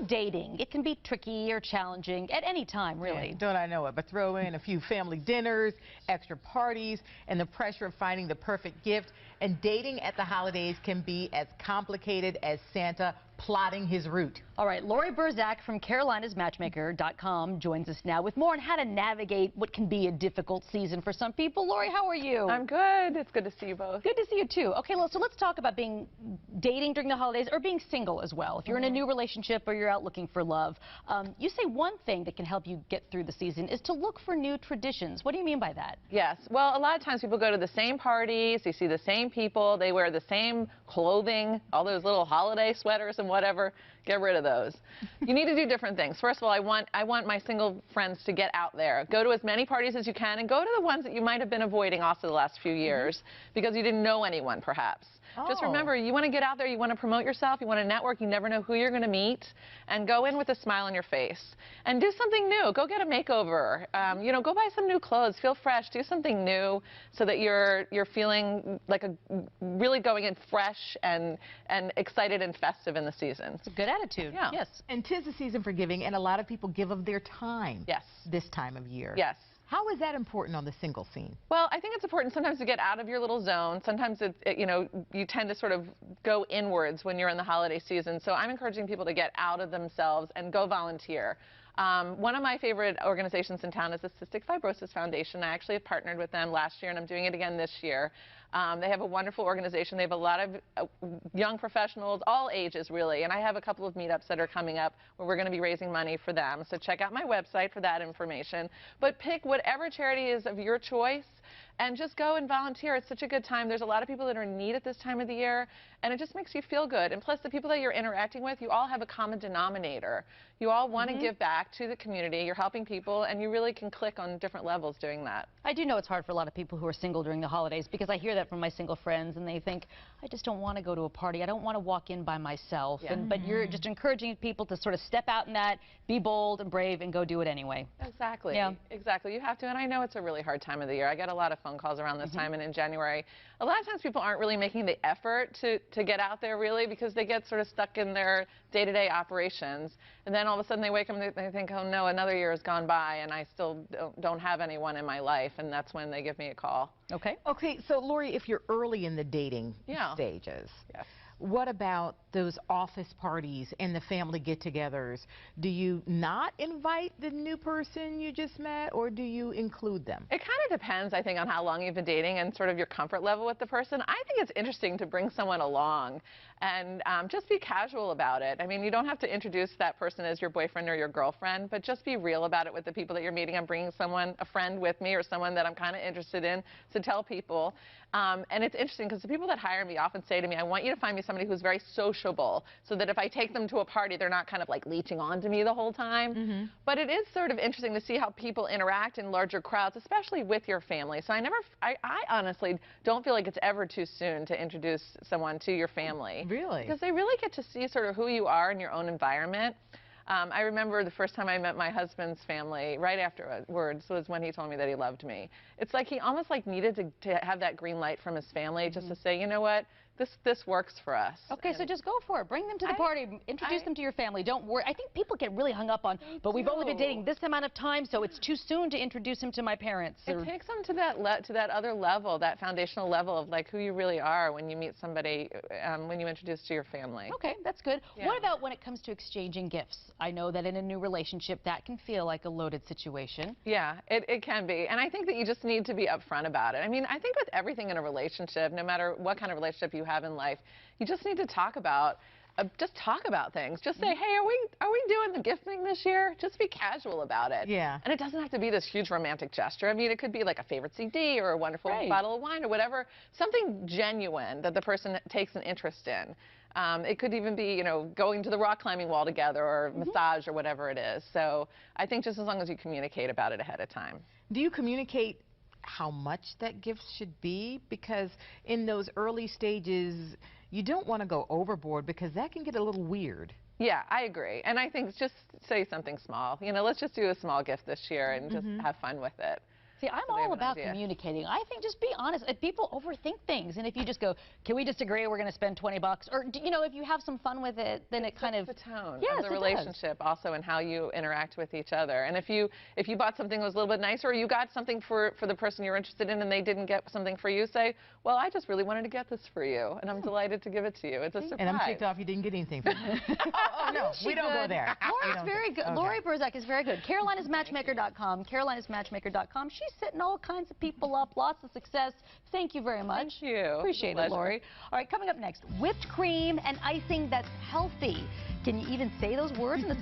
dating, it can be tricky or challenging at any time, really. Yeah, don't I know it? But throw in a few family dinners, extra parties, and the pressure of finding the perfect gift. And dating at the holidays can be as complicated as Santa plotting his route. All right, Laurie Berzack from Carolina'sMatchmaker.com joins us now with more on how to navigate what can be a difficult season for some people. Laurie, how are you? I'm good. It's good to see you both. Good to see you too. Okay, so let's talk about dating during the holidays or being single as well. If you're in a new relationship or you're out looking for love, you say one thing that can help you get through the season is to look for new traditions. What do you mean by that? Yes. Well, a lot of times people go to the same parties, they see the same people, they wear the same clothing, all those little holiday sweaters and whatever. Get rid of those. You need to do different things. First of all, I want my single friends to get out there. Go to as many parties as you can, and go to the ones that you might have been avoiding also the last few years because you didn't know anyone, perhaps. Just remember, you want to get out there, you want to promote yourself, you want to network, you never know who you're going to meet, and go in with a smile on your face. And do something new. Go get a makeover. You know, go buy some new clothes. Feel fresh. Do something new so that you're feeling like really going in fresh and excited and festive in the season. It's a good attitude. Yeah. Yes. And 'tis the season for giving, and a lot of people give of their time. Yes. This time of year. Yes. How is that important on the single scene? Well, I think it's important sometimes to get out of your little zone. Sometimes you know, you tend to sort of go inwards when you're in the holiday season. So I'm encouraging people to get out of themselves and go volunteer. One of my favorite organizations in town is the Cystic Fibrosis Foundation. I actually have partnered with them last year, and I'm doing it again this year. They have a wonderful organization. They have a lot of young professionals, all ages really, and I have a couple of meetups that are coming up where we're going to be raising money for them. So check out my website for that information. But pick whatever charity is of your choice and just go and volunteer. It's such a good time. There's a lot of people that are in need at this time of the year, and it just makes you feel good. And plus, the people that you're interacting with, you all have a common denominator. You all want to give back to the community. You're helping people, and you really can click on different levels doing that. I do know it's hard for a lot of people who are single during the holidays because I hear that from my single friends, and they think, I just don't want to go to a party. I don't want to walk in by myself. Yeah. But you're just encouraging people to sort of step out in that, be bold and brave, and go do it anyway. Exactly. Yeah. Exactly. You have to, and I know it's a really hard time of the year. I get a lot of phone calls around this time, and in January, a lot of times people aren't really making the effort to get out there really because they get sort of stuck in their day-to-day operations, and then all of a sudden they wake up and they think, oh no, another year has gone by and I still don't have anyone in my life, and that's when they give me a call. Okay. Okay, so Laurie, if you're early in the dating stages, what about those office parties and the family get-togethers? Do you not invite the new person you just met, or do you include them? It kind of depends, I think, on how long you've been dating and sort of your comfort level with the person. I think it's interesting to bring someone along and just be casual about it. I mean, you don't have to introduce that person as your boyfriend or your girlfriend, but just be real about it with the people that you're meeting. I'm bringing someone, a friend with me, or someone that I'm kind of interested in, to tell people. And it's interesting because the people that hire me often say to me, I want you to find me somebody who's very sociable, so that if I take them to a party, they're not kind of like leeching on to me the whole time. But it is sort of interesting to see how people interact in larger crowds, especially with your family. So I honestly don't feel like it's ever too soon to introduce someone to your family. Really? Because they really get to see sort of who you are in your own environment. I remember the first time I met my husband's family, right afterwards, was when he told me that he loved me. It's like he almost like needed to have that green light from his family just to say, you know what, this works for us. Okay, and so just go for it. Bring them to the party. Introduce them to your family. Don't worry. I think people get really hung up on, but we've only been dating this amount of time, so it's too soon to introduce him to my parents. It takes them to that other level, that foundational level of like who you really are when you meet somebody, when you introduce to your family. Okay, that's good. Yeah. What about when it comes to exchanging gifts? I know that in a new relationship that can feel like a loaded situation. Yeah, it can be. And I think that you just need to be upfront about it. I mean, I think with everything in a relationship, no matter what kind of relationship you have in life, you just need to talk about things. Just say, hey, are we doing the gift thing this year? Just be casual about it. Yeah. And it doesn't have to be this huge romantic gesture. I mean, it could be like a favorite CD or a wonderful bottle of wine or whatever. Something genuine that the person takes an interest in. It could even be, you know, going to the rock climbing wall together or massage or whatever it is. So I think just as long as you communicate about it ahead of time. Do you communicate how much that gift should be? Because in those early stages, you don't want to go overboard because that can get a little weird. Yeah, I agree. And I think just say something small. You know, let's just do a small gift this year and just have fun with it. See, I'm so they have all an about idea. communicating. I think just be honest. People overthink things, and if you just go, can we just agree we're going to spend $20, or you know, if you have some fun with it, then it kind of the tone yes, of the relationship also, and how you interact with each other. And if you bought something that was a little bit nicer, or you got something for the person you're interested in and they didn't get something for you, say, well, I just really wanted to get this for you, and I'm delighted to give it to you. It's a surprise. And I'm ticked off you didn't get anything from me. oh, no, we don't go there. Laura's very good. Okay. Laurie Berzack is very good. Carolina'sMatchmaker.com. Carolina'sMatchmaker.com. She's setting all kinds of people up. Lots of success. Thank you very much. Thank you. Appreciate it, Laurie. All right, coming up next, whipped cream and icing that's healthy. Can you even say those words in the same